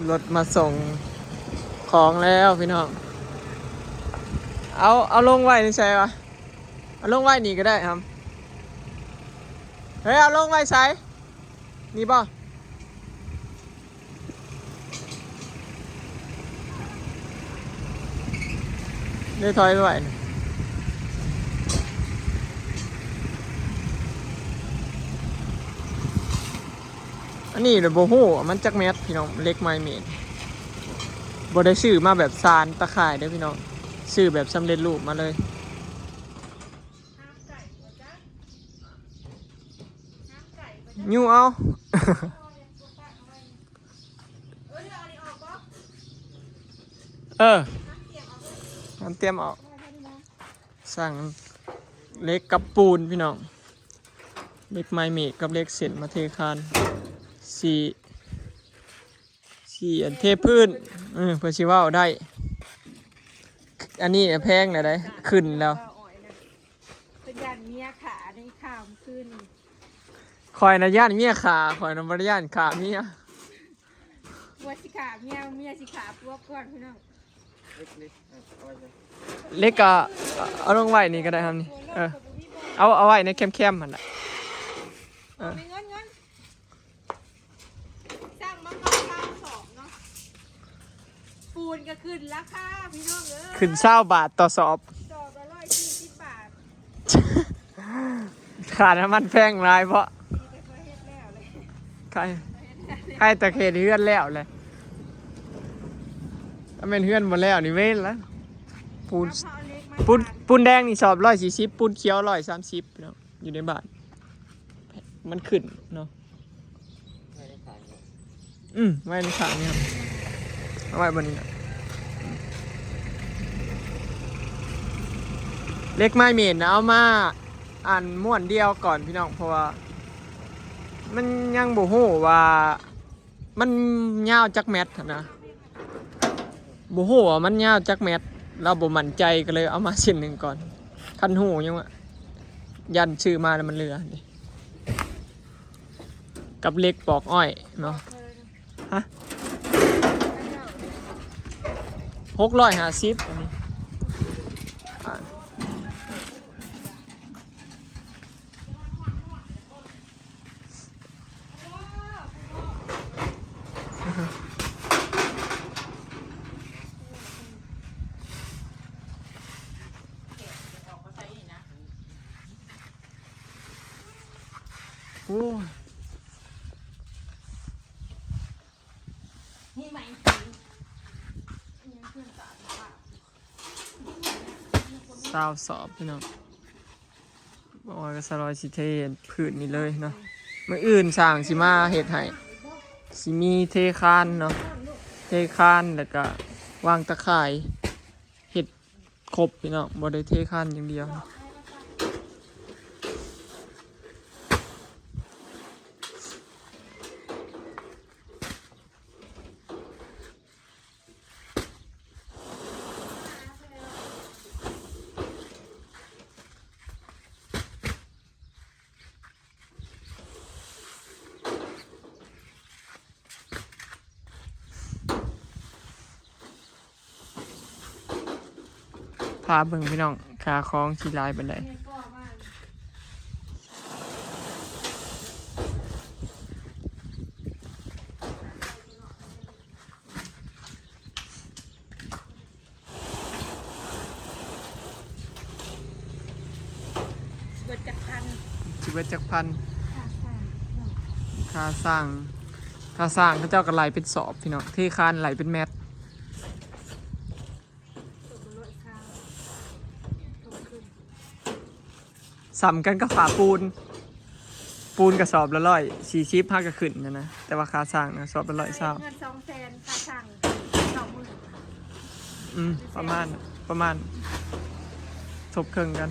รถมาส่งของแล้วพี่น้องเอาลงไว้นี่ใช่ปะเอาลงไว้นี่ก็ได้ครับเฮ้ยเอาลงไว้ใช่นี่ป่ะได้ถอยไปไหวอันนี้เดี๋ยวโบหูมันจักแมสพี่น้องเล็กไมเมตรโบได้ซื้อมาแบบซานตะข่ายเด้อพี่น้องซื้อแบบสำเร็จรูปมาเลยยูเอา เออน้ำเตรียมออกสั่งเล็กกับปูนพี่น้องเล็กไม้เมกกับเล็กเส้นมาเทคานสี่อันเทพื้นเพื่อชิว่าได้อันนี้แพงเลยได้ขึ้นแล้วเป็นยันเมียขาในข่าวขึ้นคอยนะย่านเมียขาคอยนะบริย่านขาเมียวัวสิขาเมียสิขาพวกก่อนพี่น้องเล็กก็เอาลงไว้นี่ก็ได้ครับนี่เอาไว้ในแคมมันแหละมีเงินสร้างมังกรข้าวสองเนาะปูนก็ขึ้นราคาพี่น้องขึ้น20 บาทต่อสอบละ140 บาทขาดน้ำมันแพงหลายเพราะใครตะเคียนเฮือนแล้วเลยถ้าเป็นเฮือนหมดแล้วนี่เว้นแล้วปูนแดงนี่สอบ140ปูนเขียว130เนาะอยู่ในบ้านมันขึ้นเนาะไว้ในขานี่ครับเอาไว้บนนี้นะเล็กไม้เมตรนะเอามาอ่านม้วนเดียวก่อนพี่น้องเพราะว่ามันยังบ่ฮู้ว่ามันยาวจักแมตรนะบ่ฮู้ว่ามันยาวจักแมตรเราบ่มั่นใจก็เลยเอามาเส้นหนึ่งก่อนคันฮู้ยังว่ายันชื่อมาแล้วมันเหลือนี่กับเล็กปอกอ้อยเนาะฮะ650อันนี้โอ้สอบพี่น้องบอกว่าก็สลอยสิเทพื้นนี่เลยเนาะมื้ออื่นสั่งสิมาเฮ็ดให้สิมีเทคานเนาะเทคานแล้วก็วางตะข่ายเฮ็ดครบพี่น้องบ่ได้เทคานอย่างเดียวพาเบิ่งพี่น้องขาคล้องสีลายบันไดชีวิตจักพันค่าสร้างเขาเจ้าก็ไหลเป็นสอบพี่น้องที่คานไหลเป็นแมตสำกันกับฝาปูนกับสอบละ140ห้าก็ขึ้นนะแต่ว่าค่าสร้างนะสอบละ120เงิน200,000ค่าสั่ง20,000ประมาณทบครึ่งกัน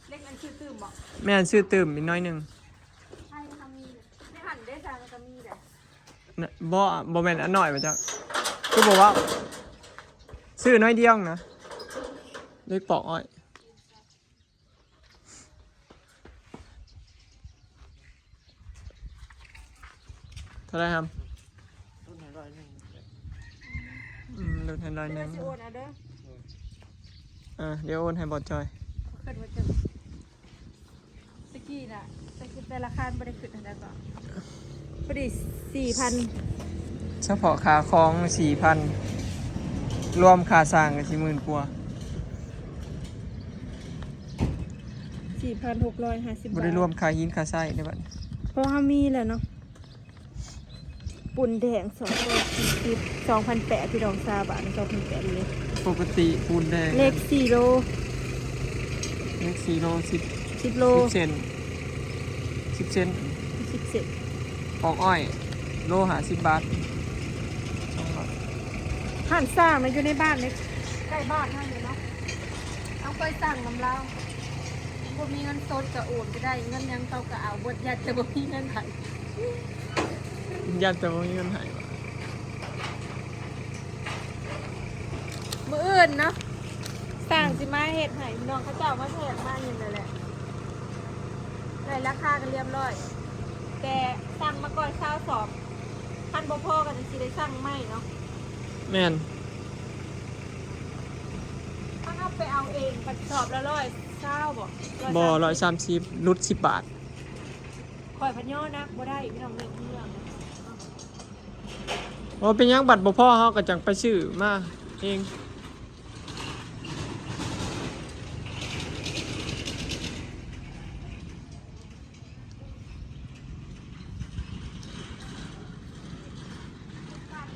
เล็กอันชื่อตื่มบอกแม่นชื่อตื่มอีกน้อยหนึ่งใช่ทำมีไม่หันได้จานก็มีแหละบ่แม่นอันหน่อยมาจ้ะคือบอกว่าซื้อน้อยเดียวนะเล็กปอกอ้อย ท่าไหรครับ ต้นไหนร้อยหนึ่ง ลดให้100 เดี๋ยวสิโอนเอาเด้อ เดี๋ยวโอนให้บอสจอย ขึ้นมาจังตะกี้น่ะแต่ละคันบ่ได้ขึ้นอันนั้นก็พอดี 4,000 เฉพาะค่าของ 4,000 รวมค่าสร้างก็สิ10,000 กว่า 4,650 บ่ บา ได้ ท รวมค่าหินค่าทรายในบัดนี้ เพราะเฮามีแล้วเนาะปุ่นแดง240 2,800พี่น้องซาบาท2,800เลย ปกติปูนแดง เลข4โล เลข4 โล 10 10โล 10 เซน10 เซน 10เซน ปอกอ้อย โล50 บาท หันสร้างมันอยู่ในบ้านเลยใกล้บ้านเฮาอยู่เนาะเอาไปสั่งน้ำเราบ่มีเงินสดก็โอนไปได้เงินยังเขาก็เอาบ่อยากจะบ่มีเงินไผ ญาติแต่ว่ามีเงินใหาย มื้ออื่นเนาะสั่งสิมาเฮ็ดให้พี่น้องเขาเจ้ามาแทกมาอย่างนั้นแหละได้ราคากันเรียบร้อยแต่สั่งมาก่อนเช้าสอบคันบ่พอก็สิได้สั่งใหม่เนาะ แม่น ถ้าเอาไปเอาเองปัดสอบละร้อยเช้าบ่ บ่130ลุด10 บาท คอยพันย่อนะบ่ได้พี่น้องเรื่องเป็นหยังบัตรบ่พอเฮาก็จังไปซื้อมาเอง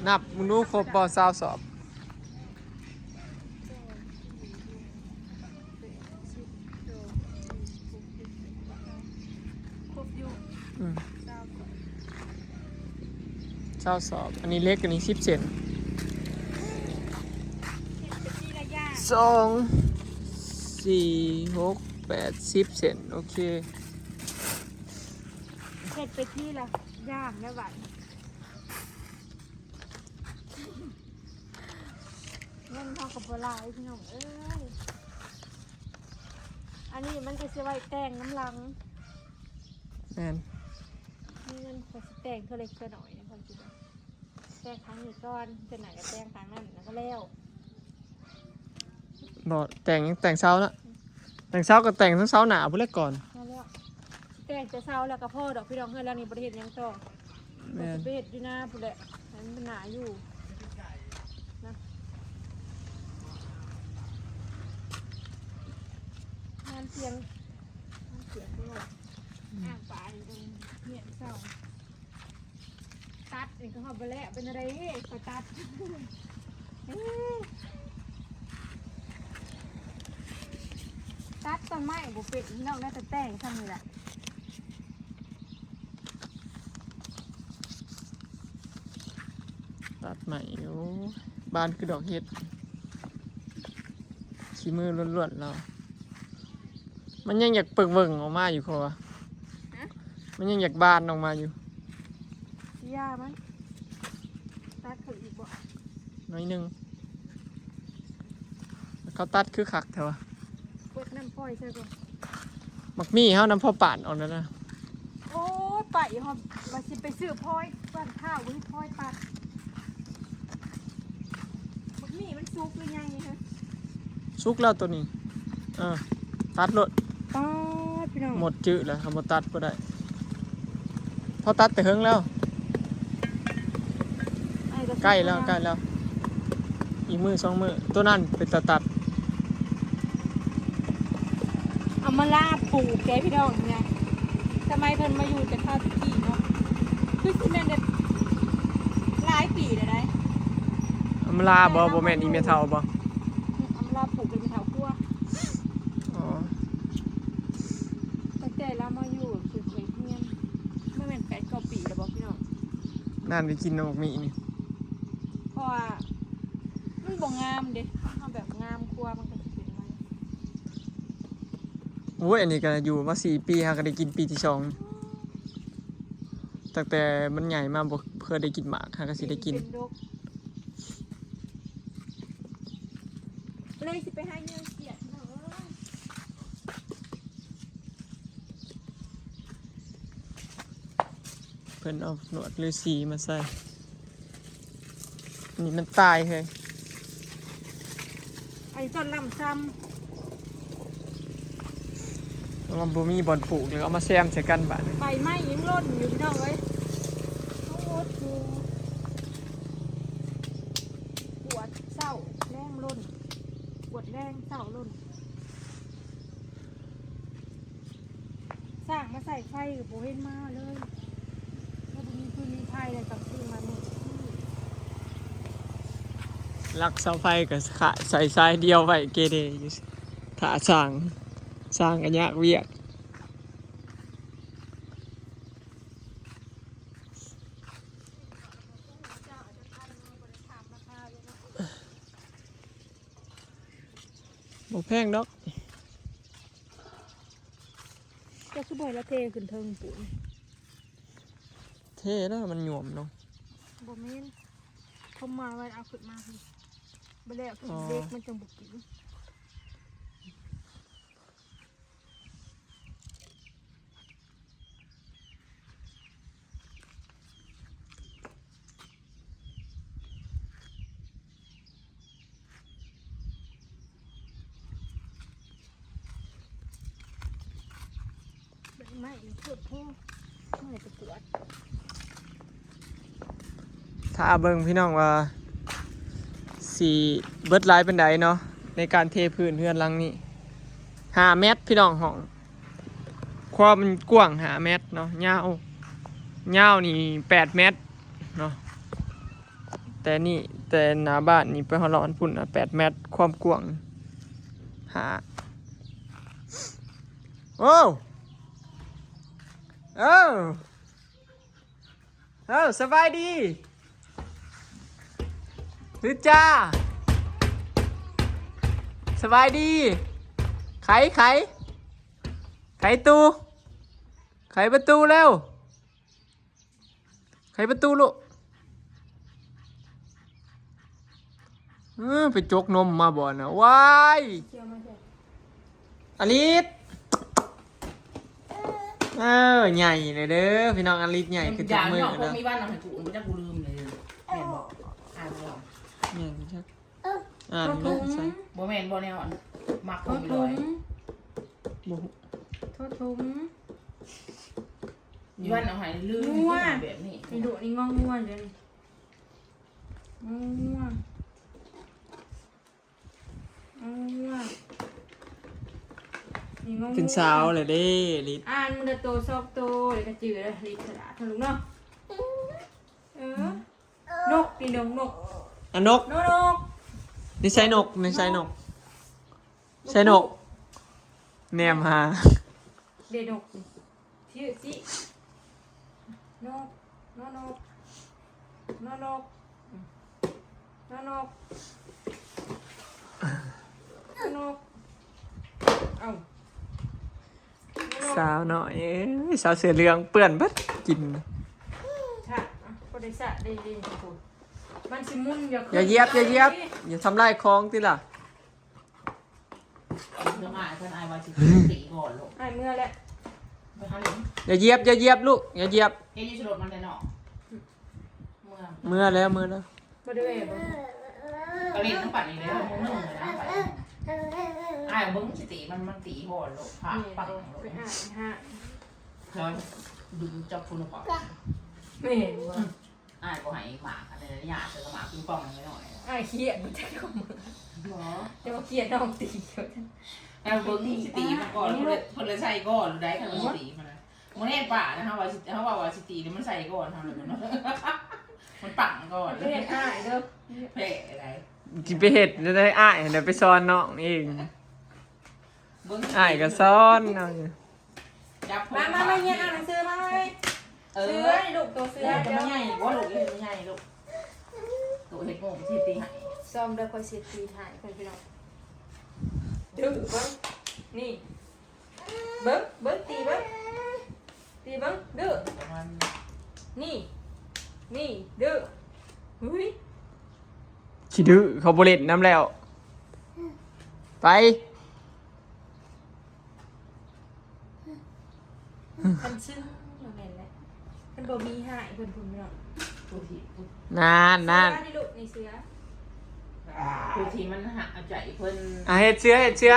นับมึงดูครบบ่20 สอบ ครบอยู่ 20 สอบ อันนี้เล็กอันนี้10 เซน ที่ระยะ 2 4 6 8 10 เซนโอเค เสร็จไปที่ละย่างแล้วบัดเงินเท่ากับเวลาพี่น้องเอ้ยอันนี้มันจะไว้แต่งน้ำลัง แม่น มีเงินพอสิแต่งเท่าเล็กเท่าน้อยนะความจริงแต่งครั้งนี้ก่อนจะไหนก็แต่งครั้งนั้นแล้วก็แล้ว บ่แต่งยังแต่งเช้าละแต่งเช้าก็แต่งทั้งเช้าหนาพุ่นแรกก่อน แล้วแต่งแต่เช้าแล้วก็พ่อดอกพี่น้องเฮ้ยแล้วนี่บริเฮ็ดหยังต่อ แม่น ไปเฮ็ดอยู่หน้าพุ่นแหละให้มันหนาอยู่นะงานเพียงด้วยอ่างปลาอยู่ตรงเนี่ยเศร้าตัดเองก็เข้าไปแล้วเป็นอะไรขอตัดตัดต้นไม้บุเป็ดพี่น้องได้แต่แต่งทำนี่แหละ ตัดใหม่โอ้บ้านคือดอกเห็ดขี้มือล้วนๆเรามันยังอยากเปิงเบิ่งออกมาอยู่เขาวะมันยังอยากบานออกมาอยู่ ยามันตัดเขาอีกบ่ น้อยหนึงเขาตัดคือขักเถอะวะ เปิดน้ำพ่อยใช่ก่อน มักมี่เฮาน้ำพ่อป่านเออกนั่นนะ โอ้ยไปหอบมาสิไปซื้อพ่อยบ้านข้าวไว้พ่อยตัดบักนี่มันซุกหรือยังนี่ฮะ สุกแล้วตัวนี้ตัดรถ ป้าพี่น้อง หมดจื้อแล้วทำมาตัดก็ได้พอตัดแต่เฮิงแล้ว ใกล้แล้วอีกมือ2 มือตัวนั้นเป็นตัด เอามาลาบปลูกแกพี่น้องเนี่ยทำไมเพิ่นมาอยู่แต่ข้าวตะกี้เนาะคือสิแม่นได้หลายปีแล้วได้ อำลาบ่แม่นอีเมทัลบ่ เอามาลาบปลูกเป็นแถวครัว อ๋อ ตั้งแต่เรามาอยู่คือเคยเงียนเมื่อแม่น8-9 ปีแล้วบ่พี่น้อง นั่นไปกินนกมีนี่ เพราะว่ามันบ่งามเด้ทำแบบงามครัวมันก็สิเป็นไว้ โอ้ยอันนี้ก็อยู่มา4 ปีฮะก็ได้กินปีที่2ตั้งแต่มันใหญ่มาบ่เพื่อได้กินหมากฮะก็สิได้กิน เป็นดกเลยสิไปให้เงินเสียพี่น้องเอ้ย เพิ่ พิ่นเอาหนวดฤาษีมาใส่นี่มันตายเลย ไอ้ต้นลำซ้ มันบ่มีบอลปลูกเลยเอามาแซมใส่กันบาดนี้ ำใบไม้ยังร่นอยู่พี่น้องเอ้ยโอ้โหปวดเศร้าแรงร่นปวดแรงเศร้าร่นสร้างมาใส่ไฟกับโบเห็นมาเลยแล้วมีพื้นมีไฟเลยต้องซื้อมาหมด ลักเสาไฟก็ขาใส่สายเดียวไว้เกเรอยู่ถ้าสร้างกันยากเวียกบ่แพงดอก ก็คือบ่อยละเทขึ้นเทิงปุ๋ย เท่แล้วมันหยวมเนาะ บ่แม่นเขามาไว้เอาขึ้นมาคือบ่แล้วคือเด็กมันจังบ่กินใบไม้ปวดโพไม่จะปวด ถ้าเบิ่งพี่น้องว่าสีเบิดไลายเป็นไดเนาะในการเทพื้นเพื่อนหลังนี้5 เมตรพี่น้องห้องความมันกว้าง5 เมตรเนาะยาวนี่8 เมตรเนาะแต่หน้าบ้านนี่ไปหอร้อนพุ่นน่ะ8 เมตรความกว้างหาโอ้สบายดีคือจ้าสบายดีไขตู้ไขประตูแล้วไขประตูลูกไปจกนมมาบ่นะว้ายอลิสใหญ่เลยเด้อพี่น้องอลิสใหญ่คือจับมือ เนาะ เด้อ มีบ้านเราให้กูมันจะกูลืมเลยแม่บอกอ่านบอก ใหญ่จักลูกใส่ บ่แม่นบ่แนวมัก โท คน ษ ไป ถุ เลย ง บ่ โทษถุง มีบ้านเอาให้ลืมแบบนี้ ไอ้ดุนี่งอง่วนเลยงอง่วนนี่งอง่วน เป็นสาวเลยเด้ลิส อ่านมันจะโตซอกโตเลยกระจือเลยรีบสระทะลุเนาะนกนี่นก นก นก นี่ใช่นกใช่นกแนมหา เดนกชื่อสินกนกเอ้า สาวหน่อยสาวเสือเหลืองเปื้อนเบัดกิน ชะก็ได้สะได้คุณมันสิมุน อย่าเหยียบอย่าทำลายคลองติล่ะ เรื่องอ่านว่าสิตีก่อนลูก ไอ้เมื่อแล้ว ไปหาหลิง อย่าเหยียบลูกอย่าเหยียบ เอ็นยูสลดมันแต่เนาะเมื่อ เมื่อแล้ว บ่ได้เว้ยบ่ ก็เล่นทั้งปั่นอีกแล้วมึงนึ่งเลยนะอ่านเบิ้งสิตีมันตีก่อนลูกผ่า นี่ ปั่น ไปอ่านฮะ แล้วดูจับคุณก่อน ไม่เห็นว่า อ่านก็ให้หมากอะไรนี่ยาเจอหมากปิ้งป้องไม่หน่อย ไอ้เขียนมันจะเข้ามือ หรอ จะมาเขียนน้องตีเขาจัง แล้วเบิ้งสิตีมันก่อนคนเลยใส่ก่อนได้ค่ะสิตีมันนะมันแน่ป่านะคะว่าสิเขาว่าสิตีเนี่ยมันใส่ก่อนทำอะไรมันมันปังก่อน เรียกอ้ายเด้อ เพ่อะไร จิไปเห็ดจะได้อ้ายเดี๋ยวไปซ้อนน้องเองอ้ายก็ซ้อนเอาอยู่ จับ มาเงียบอ่านหนังสือมาเลยเสือนี่ลูกตัวเสือ จะ เดี๋ยว ไม่ใหญ่ว่าลูกยังไม่ใหญ่ลูกตัวเห็ดโง่ที่ตีให้ ซ้อมเด้อคอยเสียตีถ่ายคนพี่น้องดื้อเบิ้งนี่เบิ้งตีเบิ้งดื้อ มัน นี่ดื้อเฮ้ย ขี้ดื้อเขาบ่เล่นน้ำแล้ว ไป คันซึ้งอย่างนั้นแหละ มันบ่มีหายเพิ่นพี่น้อง ผู้ที่ นานนาน เสือนี่ลูกนี่เสือ ผู้ที่มันหาใจเพิ่น เฮ็ดเชื้อ เชื่อ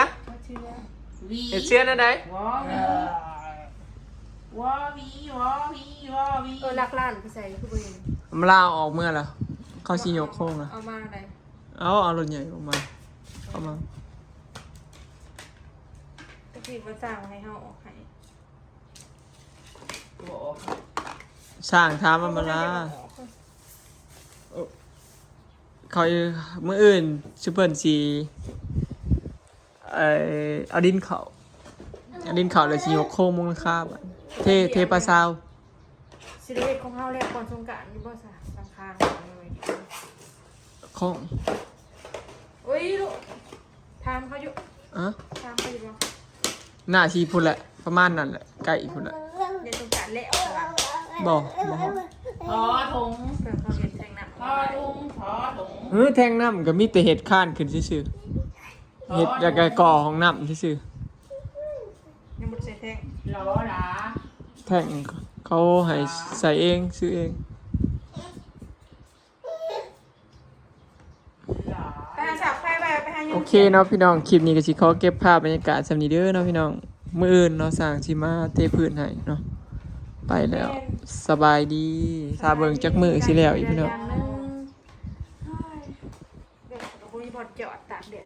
วี เฮ็ดเชื้อนั่นใด วอวีลักล้านไปใส่คือบ่เห็น มันลาออกเมื่อแล้วเขาสิยกโค้งอ่ะ เอามาได้ เอารถใหญ่ออกมาเอามา ตะกี้บ่สร้างให้เฮาออกให้ บอก สร้างทามมันมาลาเขามื้ออื่นซุเปอร์สิเอาดินเขาเลยสิยกโค้งมูลค่าบัดเทปลาซาว สิได้เฮ็ดของเฮาแล้วก่อนสงกรานต์นี่บ่ซะสังคางเลย โค้ง โอ้ยลูกถามเขาอยู่ อะ ถามเขาอยู่บ่ หน้าที่พุ่นแหละประมาณนั้นแหละใกล้พุ่นแหละ เดี๋ยวสงกรานต์แล้วว่า บ่ ทอทง เพิ่นเขาเฮ็ดแทงน้ำ ทอทงทอทง แทงน้ำก็มีแต่เห็ดข้านขึ้นซื่อๆเห็ดแล้วก็ก่อของน้ำซื่อ ยังบ่ได้ใส่แทง ล้อหลา ๆแทงเขาให้ใส่เองซื้อเอง หลา ไปหาสาวไฟไปหา โอเคเนาะพี่น้องคลิปนี้ก็สิขอเก็บภาพบรรยากาศสำนี้เด้อเนาะพี่น้องมื้ออื่นเนาะสร้างสิมาเทพื้นให้เนาะไปแล้วสบายดีถ้าเบิ่งจักมื้อสิแล้วอีกพี่น้อง อย่างนึง